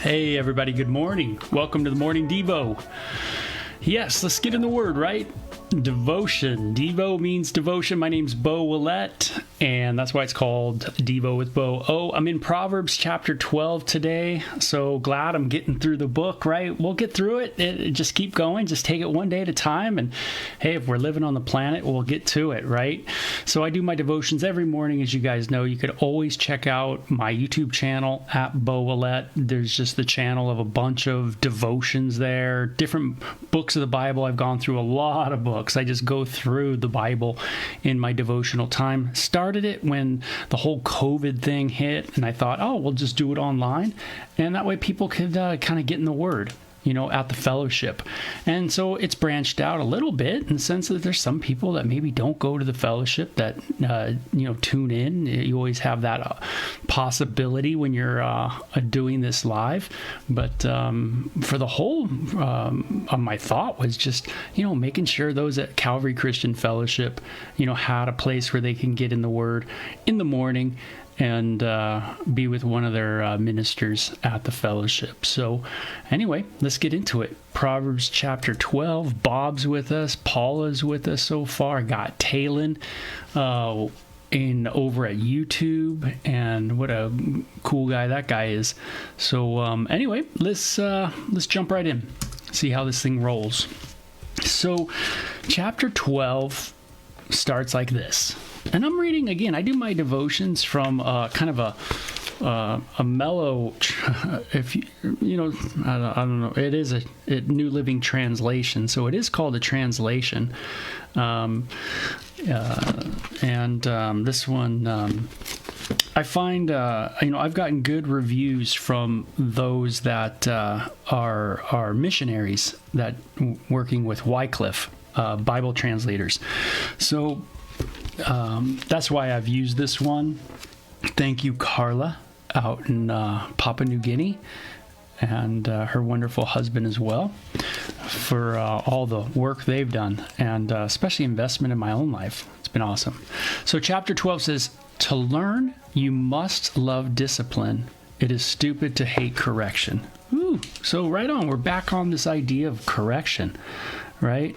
Hey everybody, good morning. Welcome to the Morning Devo. Yes, let's get in the Word, right? Devotion. Devo means devotion. My name's Bo Willette, and that's why it's called Devo with Bo. Oh, I'm in Proverbs chapter 12 today, so glad I'm getting through the book, right? We'll get through it. Just keep going. Just take it one day at a time, and hey, if we're living on the planet, we'll get to it, right? So I do my devotions every morning, as you guys know. You could always check out my YouTube channel at Bo Willette. There's just the channel of a bunch of devotions there, different books of the Bible. I've gone through a lot of books. I just go through the Bible in my devotional time. Started it when the whole COVID thing hit, and I thought, oh, we'll just do it online, and that way people could kind of get in the Word, at the fellowship. And so it's branched out a little bit in the sense that there's some people that maybe don't go to the fellowship that, tune in. You always have that possibility when you're doing this live. But for the whole, my thought was just, making sure those at Calvary Christian Fellowship, had a place where they can get in the Word in the morning and be with one of their ministers at the fellowship. So anyway, let's get into it. Proverbs chapter 12. Bob's with us. Paula's with us so far. Got Talon over at YouTube, and what a cool guy that guy is. So anyway, let's jump right in. See how this thing rolls. So chapter 12 starts like this. And I'm reading again. I do my devotions from kind of a mellow, if I don't know. It is a New Living Translation, so it is called a translation. And this one, I find I've gotten good reviews from those that are missionaries that working with Wycliffe, Bible translators. So. That's why I've used this one. Thank you, Carla, out in Papua New Guinea, and her wonderful husband as well, for all the work they've done, and especially investment in my own life. It's been awesome. So chapter 12 says, "To learn, you must love discipline. It is stupid to hate correction." Ooh, so right on. We're back on this idea of correction, right?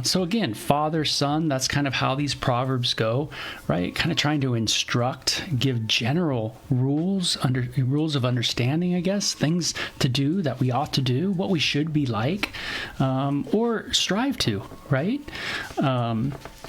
So again, father, son, that's kind of how these proverbs go, right? Kind of trying to instruct, give general rules of understanding, I guess, things to do that we ought to do, what we should be like, or strive to, right?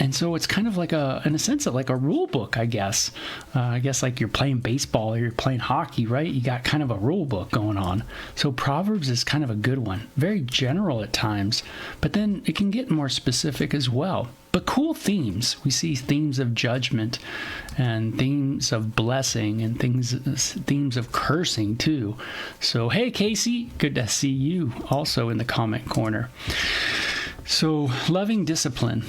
And so it's kind of like in a sense, like a rule book, I guess. I guess like you're playing baseball or you're playing hockey, right? You got kind of a rule book going on. So Proverbs is kind of a good one. Very general at times, but then it can get more specific as well. But cool themes. We see themes of judgment and themes of blessing and themes of cursing too. So, hey, Casey, good to see you also in the comment corner. So, loving discipline.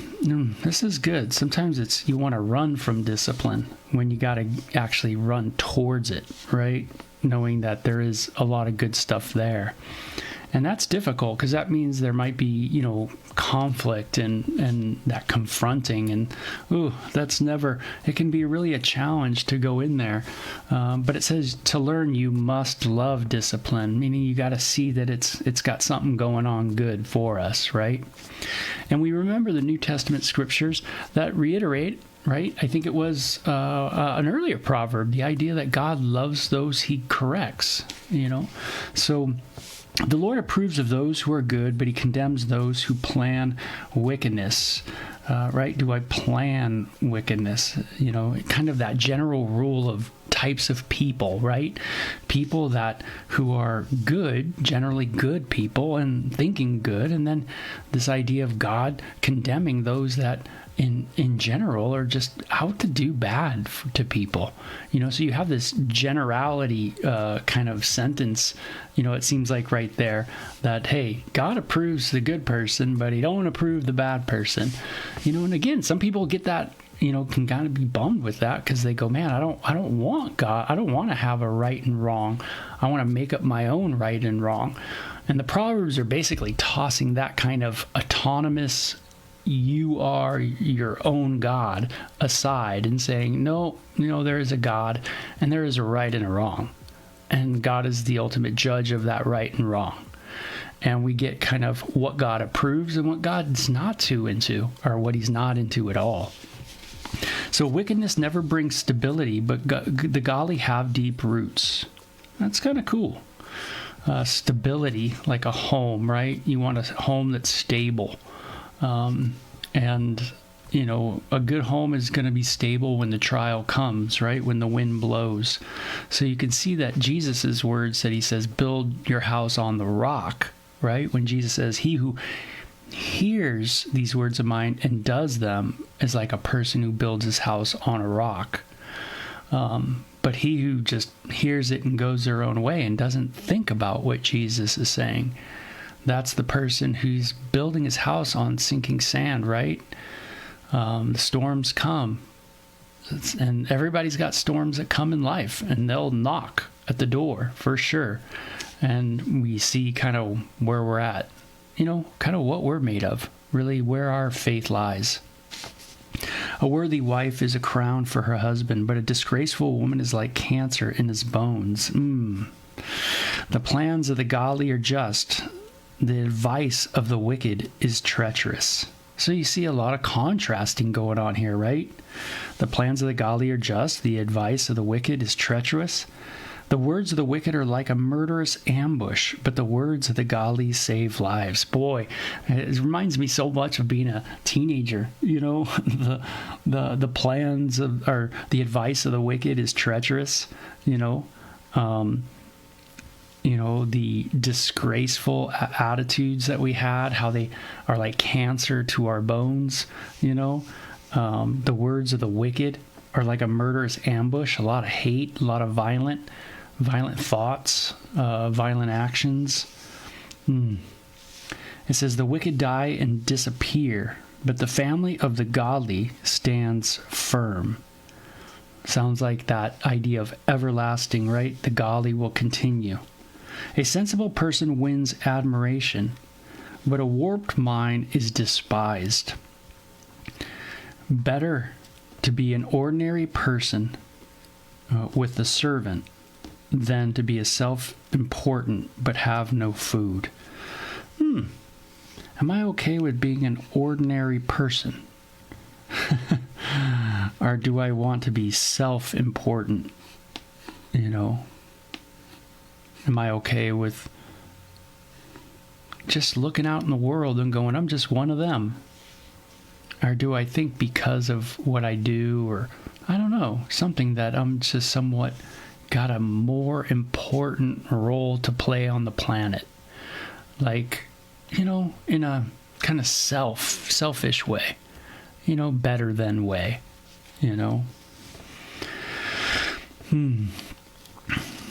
This is good. Sometimes you want to run from discipline when you got to actually run towards it, right? Knowing that there is a lot of good stuff there. And that's difficult because that means there might be, conflict and that confronting. And, it can be really a challenge to go in there. But it says to learn, you must love discipline, meaning you got to see that it's got something going on good for us, right? And we remember the New Testament scriptures that reiterate, right? I think it was an earlier proverb, the idea that God loves those he corrects, So the Lord approves of those who are good, but he condemns those who plan wickedness. Right? Do I plan wickedness? Kind of that general rule of types of people, right? People who are good, generally good people and thinking good, and then this idea of God condemning those that in general are just out to do bad to people. So you have this generality kind of sentence, it seems like right there that, hey, God approves the good person, but he don't approve the bad person. And again, some people get that, can kind of be bummed with that because they go, man, I don't want God. I don't want to have a right and wrong. I want to make up my own right and wrong. And the Proverbs are basically tossing that kind of autonomous, you are your own God aside and saying, no, there is a God and there is a right and a wrong. and God is the ultimate judge of that right and wrong. And we get kind of what God approves and what God's not too into, or what he's not into at all. So wickedness never brings stability, but the godly have deep roots. That's kind of cool. Stability, like a home, right? You want a home that's stable. And, you know, a good home is going to be stable when the trial comes, right? When the wind blows. So you can see that Jesus' words that he says, build your house on the rock, right? When Jesus says, he who hears these words of mine and does them is like a person who builds his house on a rock. But he who just hears it and goes their own way and doesn't think about what Jesus is saying, that's the person who's building his house on sinking sand, right? The storms come. And everybody's got storms that come in life, and they'll knock at the door for sure. And we see kind of where we're at, you know, kind of what we're made of, really where our faith lies. A worthy wife is a crown for her husband, but a disgraceful woman is like cancer in his bones. The plans of the godly are just. The advice of the wicked is treacherous. So you see a lot of contrasting going on here, right? The plans of the godly are just. The advice of the wicked is treacherous. The words of the wicked are like a murderous ambush, but the words of the godly save lives. Boy, it reminds me so much of being a teenager. You know, the plans of, or the advice of the wicked is treacherous. You know, the disgraceful attitudes that we had, how they are like cancer to our bones. You know, the words of the wicked are like a murderous ambush. A lot of hate, a lot of violent thoughts, violent actions. It says, the wicked die and disappear, but the family of the godly stands firm. Sounds like that idea of everlasting, right? The godly will continue. A sensible person wins admiration, but a warped mind is despised. Better to be an ordinary person with the servant than to be a self-important but have no food. Am I okay with being an ordinary person? Or do I want to be self-important? You know? Am I okay with just looking out in the world and going, I'm just one of them? Or do I think because of what I do, or I don't know, something that I'm just somewhat got a more important role to play on the planet? Like, you know, in a kind of selfish way, you know, better than way, you know.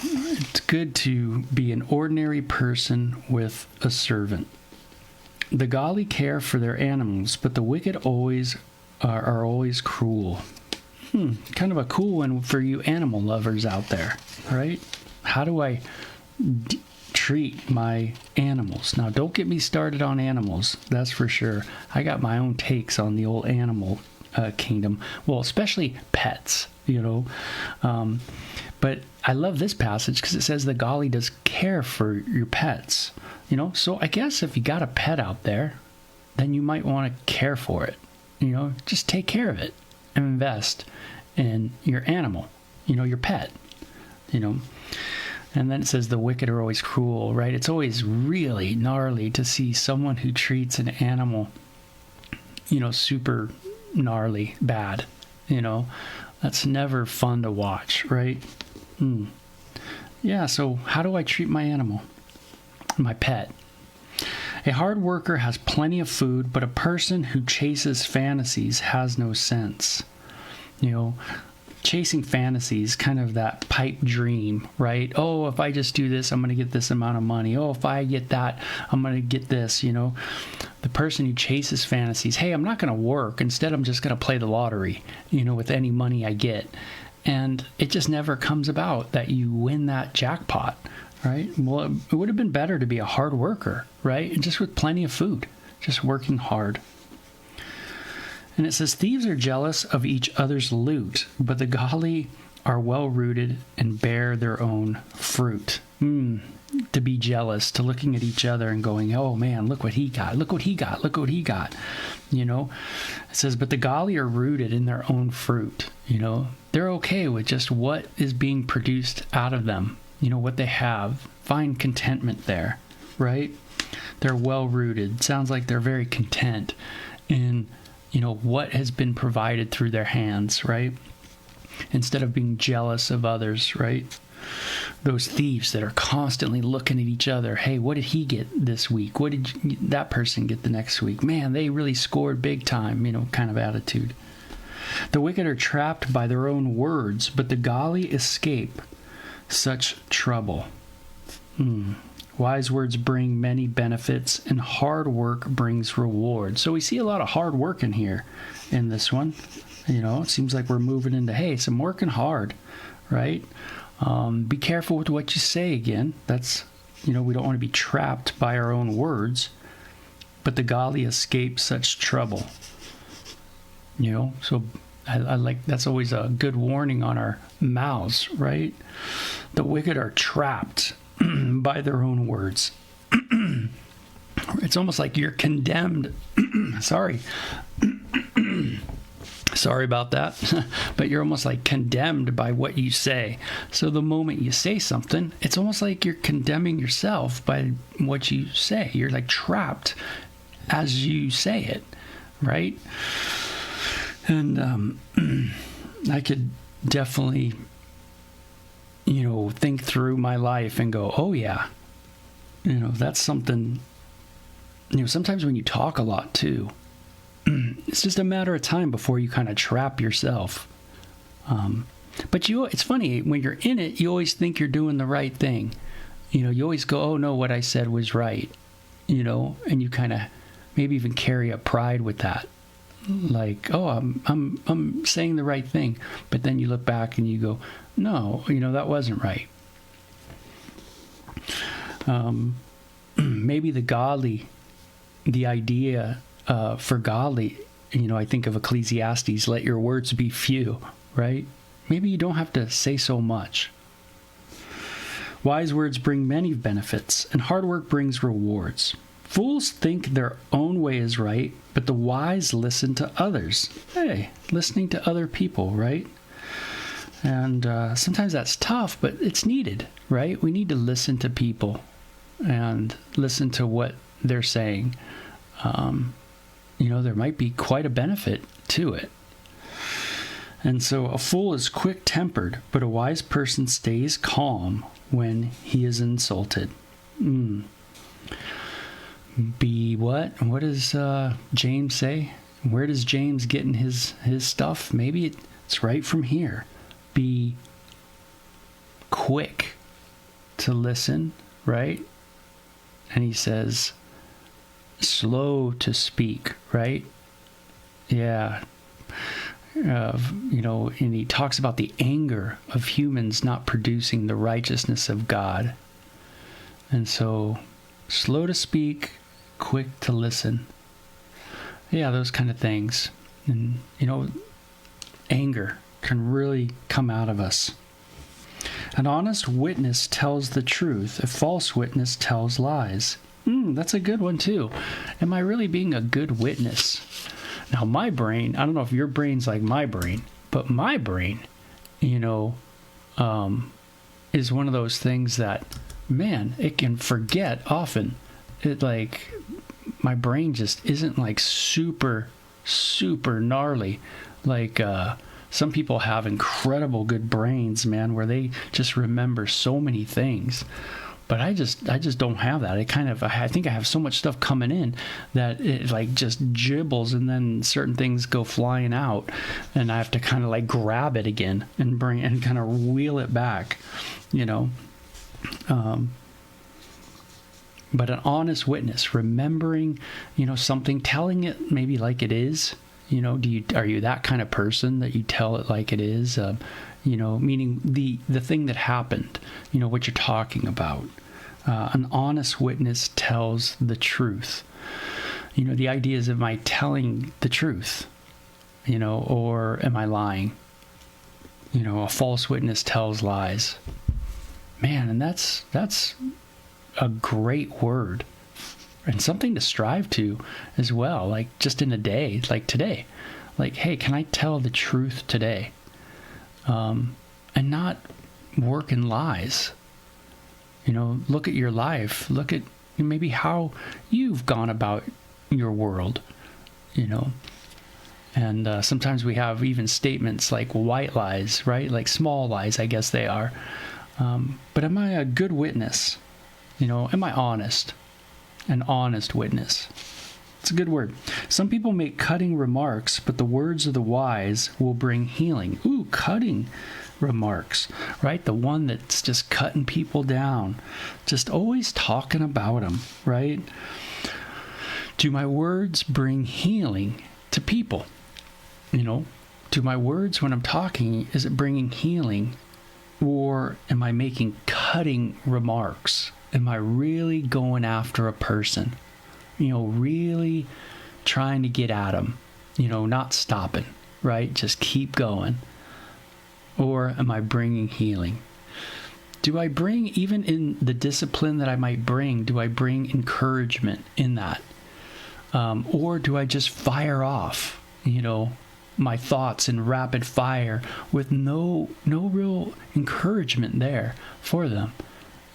It's good to be an ordinary person with a servant. The godly care for their animals, but the wicked always are always cruel. Kind of a cool one for you animal lovers out there, right? How do I treat my animals? Now, don't get me started on animals, that's for sure. I got my own takes on the old animal kingdom. Well, especially pets, you know. But I love this passage because it says the godly does care for your pets. You know, so I guess if you got a pet out there, then you might want to care for it. You know, just take care of it and invest in your animal, you know, your pet, you know. And then it says the wicked are always cruel, right? It's always really gnarly to see someone who treats an animal, you know, super gnarly, bad, you know. That's never fun to watch, right? Yeah, so how do I treat my animal, my pet? A hard worker has plenty of food, but a person who chases fantasies has no sense. You know, chasing fantasies, kind of that pipe dream, right? Oh, if I just do this, I'm going to get this amount of money. Oh, if I get that, I'm going to get this, you know. The person who chases fantasies, hey, I'm not going to work. Instead, I'm just going to play the lottery, you know, with any money I get. And it just never comes about that you win that jackpot, right? Well, it would have been better to be a hard worker, right? And just with plenty of food, just working hard. And it says, thieves are jealous of each other's loot, but the godly are well rooted and bear their own fruit. To be jealous, to looking at each other and going, oh man, look what he got, look what he got, look what he got. You know, it says, but the godly are rooted in their own fruit. You know, they're okay with just what is being produced out of them, you know, what they have. Find contentment there, right? They're well rooted. Sounds like they're very content in, you know, what has been provided through their hands, right? Instead of being jealous of others, right? Those thieves that are constantly looking at each other. Hey, what did he get this week? What did that person get the next week? Man, they really scored big time, you know, kind of attitude. The wicked are trapped by their own words, but the godly escape such trouble. Wise words bring many benefits, and hard work brings reward. So we see a lot of hard work in here in this one. You know, it seems like we're moving into, hey, some working hard, right? Be careful with what you say again. That's, you know, we don't want to be trapped by our own words, but the godly escape such trouble. You know, so I like, that's always a good warning on our mouths, right? The wicked are trapped by their own words. It's almost like you're condemned. Sorry about that. But you're almost like condemned by what you say. So the moment you say something, it's almost like you're condemning yourself by what you say. You're like trapped as you say it, right? And I could definitely, you know, think through my life and go, oh yeah, you know, that's something, you know, sometimes when you talk a lot too, it's just a matter of time before you kind of trap yourself. But it's funny, when you're in it, you always think you're doing the right thing. You know, you always go, oh no, what I said was right, you know, and you kind of maybe even carry a pride with that. Like, oh, I'm saying the right thing. But then you look back and you go, no, you know, that wasn't right. Maybe the idea for godly, you know, I think of Ecclesiastes, let your words be few, right? Maybe you don't have to say so much. Wise words bring many benefits, and hard work brings rewards. Fools think their own way is right, but the wise listen to others. Hey, listening to other people, right? And sometimes that's tough, but it's needed, right? We need to listen to people and listen to what they're saying. You know, there might be quite a benefit to it. And so a fool is quick-tempered, but a wise person stays calm when he is insulted. Be what? What does James say? Where does James get in his stuff? Maybe it's right from here. Be quick to listen, right? And he says, slow to speak, right? Yeah. You know, and he talks about the anger of humans not producing the righteousness of God. And so, slow to speak, quick to listen. Yeah, those kind of things. And, you know, anger can really come out of us. An honest witness tells the truth. A false witness tells lies. That's a good one too. Am I really being a good witness? Now my brain, I don't know if your brain's like my brain, but my brain, you know, is one of those things that, man, it can forget often. It like, my brain just isn't like super gnarly. Like, some people have incredible good brains, man, where they just remember so many things. But I just don't have that. I think I have so much stuff coming in that it like just gibbles, and then certain things go flying out, and I have to kind of like grab it again and bring and kind of wheel it back, you know. But an honest witness, remembering, you know, something, telling it maybe like it is. You know, are you that kind of person that you tell it like it is? You know, meaning the thing that happened, you know, what you're talking about. An honest witness tells the truth. You know, the idea is, am I telling the truth? You know, or am I lying? A false witness tells lies. Man, and that's a great word and something to strive to as well. Like just in a day, like today, like, hey, can I tell the truth today? And not work in lies. Look at your life. Look at maybe how you've gone about your world, And sometimes we have even statements like white lies, right? Like small lies, I guess they are. But am I a good witness? Am I honest? An honest witness. It's a good word. Some people make cutting remarks, but the words of the wise will bring healing. Ooh, cutting remarks, right? The one that's just cutting people down, just always talking about them, right? Do my words bring healing to people? Do my words when I'm talking, is it bringing healing? Or am I making cutting remarks? Am I really going after a person? Really trying to get at them, not stopping, right? Just keep going. Or am I bringing healing? Do I bring, even in the discipline that I might bring, do I bring encouragement in that? Or do I just fire off, my thoughts in rapid fire with no real encouragement there for them?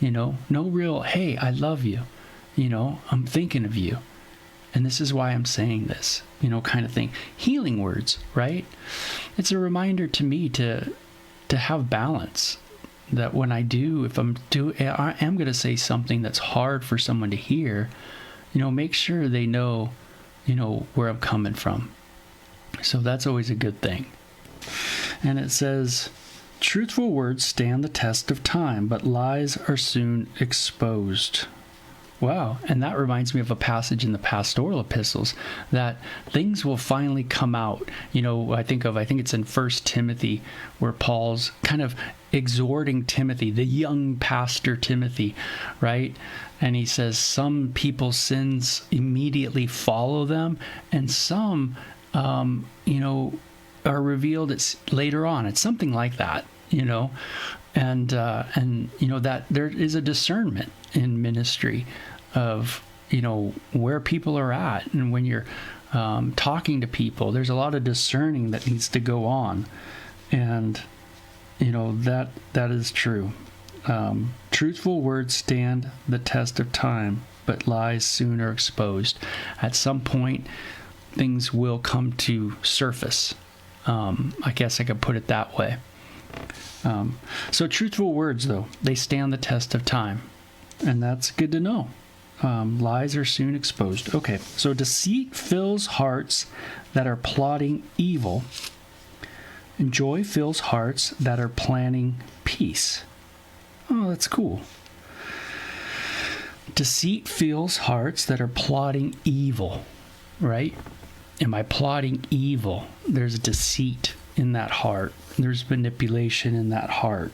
No real, hey, I love you. I'm thinking of you. And this is why I'm saying this, kind of thing. Healing words, right? It's a reminder to me to have balance. That when I do, I am going to say something that's hard for someone to hear, make sure they know, where I'm coming from. So that's always a good thing. And it says, truthful words stand the test of time, but lies are soon exposed. Wow. And that reminds me of a passage in the pastoral epistles that things will finally come out. I think it's in 1 Timothy where Paul's kind of exhorting Timothy, the young pastor Timothy, right? And he says some people's sins immediately follow them, and some, are revealed later on. It's something like that, and that there is a discernment in ministry of, where people are at. And when you're talking to people, there's a lot of discerning that needs to go on. And, that is true. Truthful words stand the test of time, but lies soon are exposed. At some point, things will come to surface. I guess I could put it that way. So truthful words, though, they stand the test of time. And that's good to know. Lies are soon exposed. Okay, so deceit fills hearts that are plotting evil, and joy fills hearts that are planning peace. Oh, that's cool. Deceit fills hearts that are plotting evil, right? Am I plotting evil? There's deceit in that heart. There's manipulation in that heart.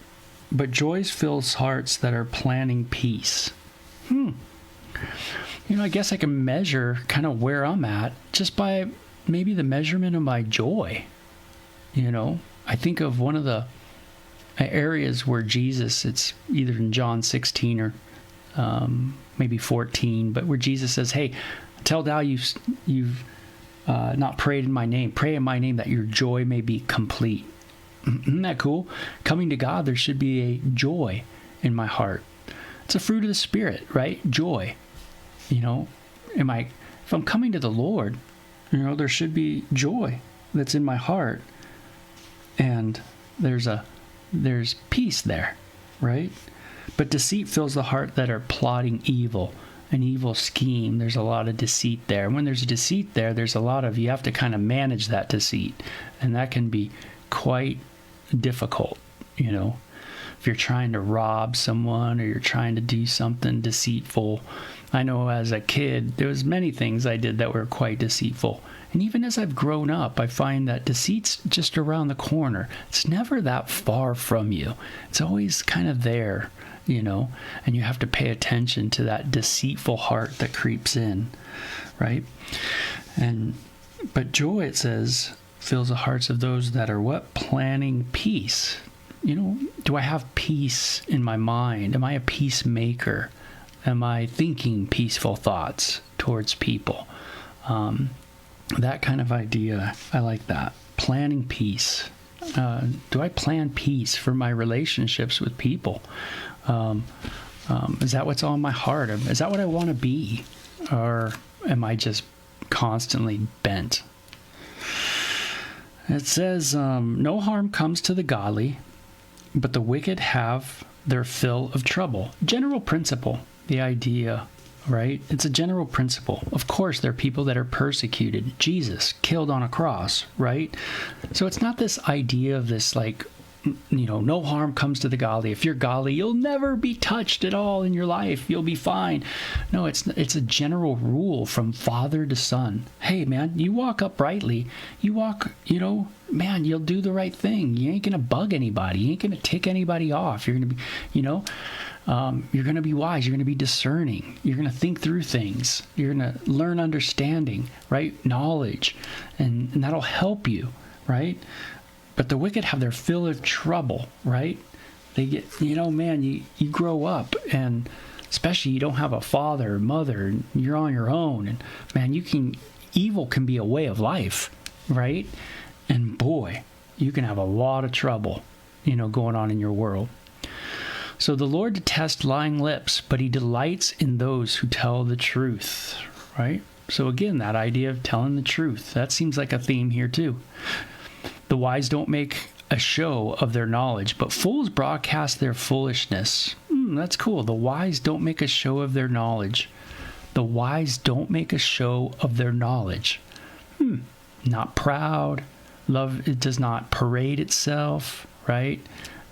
But joy fills hearts that are planning peace. I guess I can measure kind of where I'm at just by maybe the measurement of my joy. I think of one of the areas where Jesus, it's either in John 16 or maybe 14, but where Jesus says, hey, tell thou you've not prayed in my name. Pray in my name that your joy may be complete. Isn't that cool? Coming to God, there should be a joy in my heart. It's a fruit of the Spirit, right? Joy. If I'm coming to the Lord, there should be joy that's in my heart. And there's peace there, right? But deceit fills the heart that are plotting evil, an evil scheme. There's a lot of deceit there. And when there's deceit there, there's a lot of, you have to kind of manage that deceit. And that can be quite difficult, if you're trying to rob someone or you're trying to do something deceitful. I know as a kid, there was many things I did that were quite deceitful. And even as I've grown up, I find that deceit's just around the corner. It's never that far from you. It's always kind of there, and you have to pay attention to that deceitful heart that creeps in, right? But joy, it says, fills the hearts of those that are what? Planning peace. Do I have peace in my mind? Am I a peacemaker? Am I thinking peaceful thoughts towards people? That kind of idea, I like that. Planning peace. Do I plan peace for my relationships with people? Is that what's on my heart? Is that what I want to be? Or am I just constantly bent? It says, no harm comes to the godly, but the wicked have their fill of trouble. General principle, the idea, right? It's a general principle. Of course, there are people that are persecuted. Jesus killed on a cross, right? So it's not this idea of this no harm comes to the godly. If you're godly, you'll never be touched at all in your life. You'll be fine. No, it's a general rule from father to son. Hey, man, you walk uprightly. You walk, man, you'll do the right thing. You ain't going to bug anybody. You ain't going to tick anybody off. You're going to be, you're going to be wise. You're going to be discerning. You're going to think through things. You're going to learn understanding, right? Knowledge. And that'll help you, right? But the wicked have their fill of trouble, right? They get, man, you grow up, and especially you don't have a father or mother, and you're on your own, and man, evil can be a way of life, right? And boy, you can have a lot of trouble, going on in your world. So the Lord detests lying lips, but he delights in those who tell the truth, right? So again, that idea of telling the truth, that seems like a theme here too. The wise don't make a show of their knowledge, but fools broadcast their foolishness. That's cool. The wise don't make a show of their knowledge. The wise don't make a show of their knowledge. Not proud. Love, it does not parade itself, right?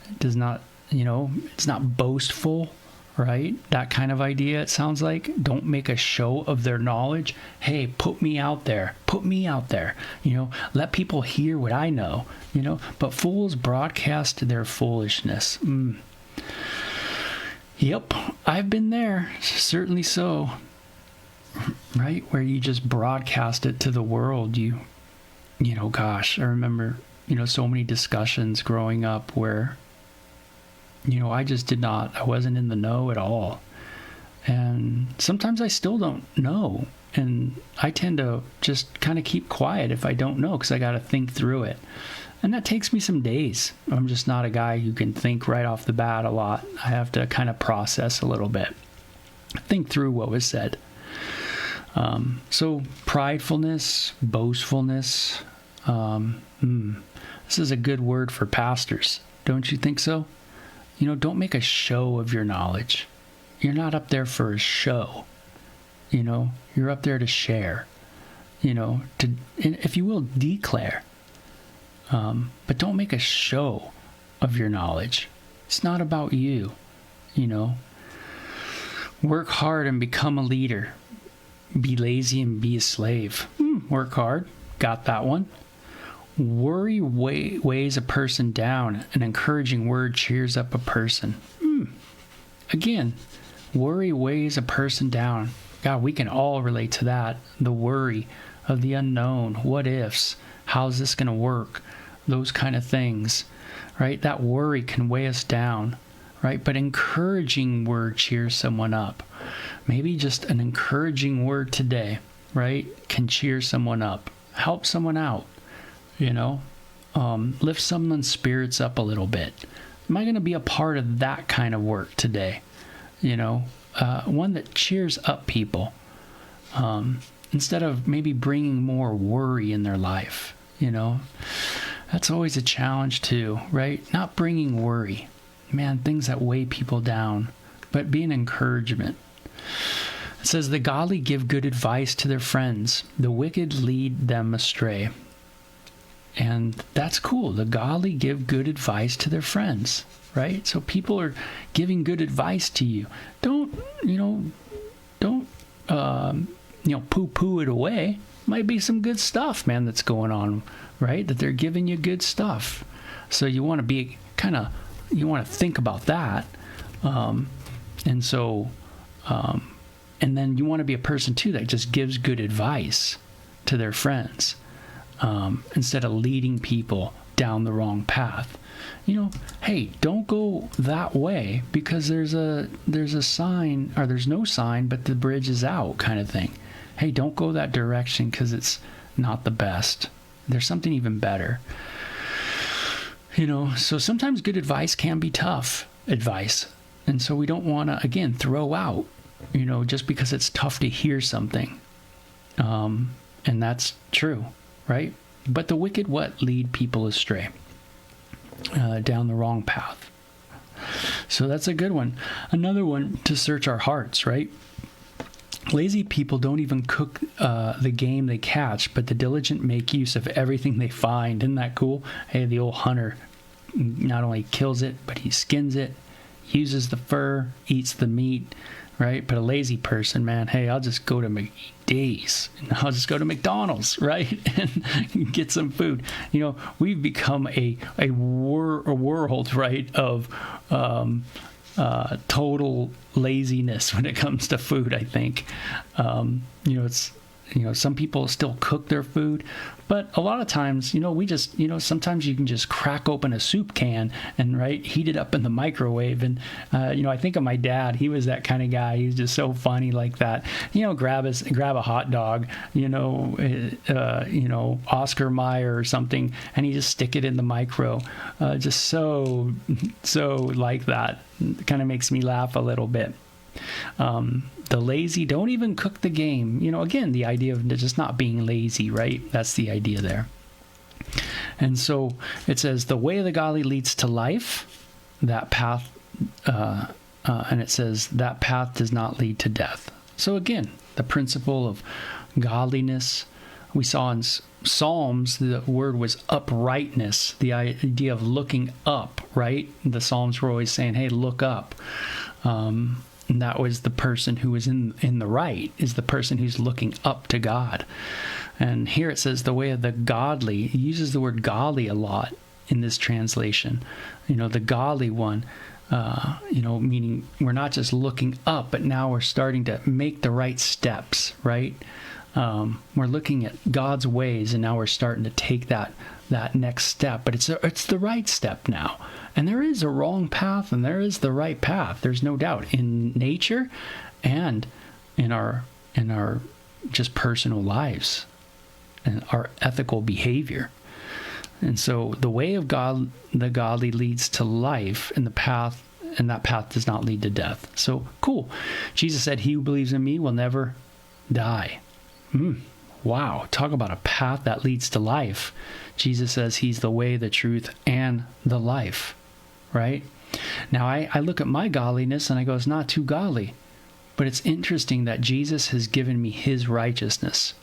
It does not, it's not boastful, right? That kind of idea, it sounds like. Don't make a show of their knowledge. Hey, put me out there. Put me out there. Let people hear what I know, But fools broadcast their foolishness. Yep, I've been there. Certainly so. Right? Where you just broadcast it to the world. Gosh, I remember, so many discussions growing up where I wasn't in the know at all. And sometimes I still don't know. And I tend to just kind of keep quiet if I don't know, because I got to think through it. And that takes me some days. I'm just not a guy who can think right off the bat a lot. I have to kind of process a little bit. Think through what was said. So pridefulness, boastfulness. This is a good word for pastors. Don't you think so? Don't make a show of your knowledge. You're not up there for a show. You're up there to share, to, if you will, declare. But don't make a show of your knowledge. It's not about you, Work hard and become a leader. Be lazy and be a slave. Work hard. Got that one. Worry weighs a person down. An encouraging word cheers up a person. Again, worry weighs a person down. God, we can all relate to that. The worry of the unknown. What ifs? How's this going to work? Those kind of things, right? That worry can weigh us down, right? But encouraging word cheers someone up. Maybe just an encouraging word today, right, can cheer someone up. Help someone out. Lift someone's spirits up a little bit. Am I going to be a part of that kind of work today? One that cheers up people instead of maybe bringing more worry in their life. That's always a challenge too, right? Not bringing worry. Man, things that weigh people down, but be an encouragement. It says, the godly give good advice to their friends. The wicked lead them astray. And that's cool. The godly give good advice to their friends, right? So people are giving good advice to you. Don't poo-poo it away. Might be some good stuff, man, that's going on, right? That they're giving you good stuff. So you want to be you want to think about that. And then you want to be a person too that just gives good advice to their friends. instead of leading people down the wrong path. Hey, don't go that way because there's a sign, or there's no sign, but the bridge is out, kind of thing. Hey, don't go that direction because it's not the best. There's something even better. So sometimes good advice can be tough advice. And so we don't want to, again, throw out, just because it's tough to hear something. And that's true, right? But the wicked lead people astray down the wrong path. So that's a good one. Another one, to search our hearts, right? Lazy people don't even cook the game they catch, but the diligent make use of everything they find. Isn't that cool? Hey, the old hunter not only kills it, but he skins it, uses the fur, eats the meat, right? But a lazy person, man, hey, I'll just go to McD's, and I'll just go to McDonald's, right? And get some food. We've become a world, right, of total laziness when it comes to food, I think. Some people still cook their food, but a lot of times, we just, sometimes you can just crack open a soup can and, right, heat it up in the microwave. And, I think of my dad. He was that kind of guy. He was just so funny like that. Grab a hot dog, Oscar Mayer or something, and he just stick it in the micro. Just so like that. It kind of makes me laugh a little bit. The lazy don't even cook the game. Again, the idea of just not being lazy, right? That's the idea there. And so it says, the way of the godly leads to life, that path, and it says, that path does not lead to death. So again, the principle of godliness. We saw in Psalms, the word was uprightness, the idea of looking up, right? The Psalms were always saying, hey, look up. And that was the person who was in the right, is the person who's looking up to God. And here it says the way of the godly. It uses the word godly a lot in this translation. The godly one, meaning we're not just looking up, but now we're starting to make the right steps, right? We're looking at God's ways, and now we're starting to take that next step. But it's the right step now. And there is a wrong path, and there is the right path. There's no doubt, in nature and in our just personal lives and our ethical behavior. And so the way of God, the godly, leads to life, and that path does not lead to death. So cool. Jesus said, he who believes in me will never die. Wow. Talk about a path that leads to life. Jesus says he's the way, the truth, and the life. Right? Now, I look at my godliness and I go, it's not too godly. But it's interesting that Jesus has given me his righteousness.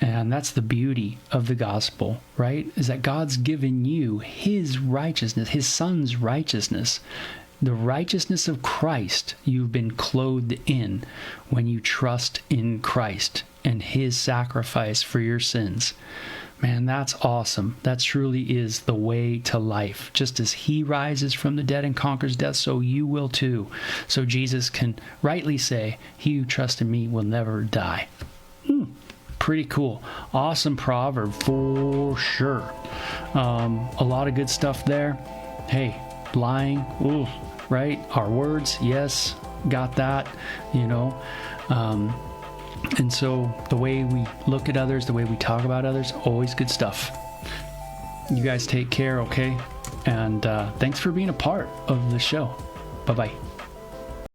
And that's the beauty of the gospel, right? Is that God's given you his righteousness, his son's righteousness. The righteousness of Christ you've been clothed in when you trust in Christ and his sacrifice for your sins. Man, that's awesome. That truly is the way to life. Just as he rises from the dead and conquers death, so you will too. So Jesus can rightly say, he who trusts in me will never die. Pretty cool. Awesome proverb for sure. A lot of good stuff there. Hey, lying, ooh, right? Our words, yes, got that, and so the way we look at others, the way we talk about others, always good stuff. You guys take care, okay? And thanks for being a part of the show. Bye-bye.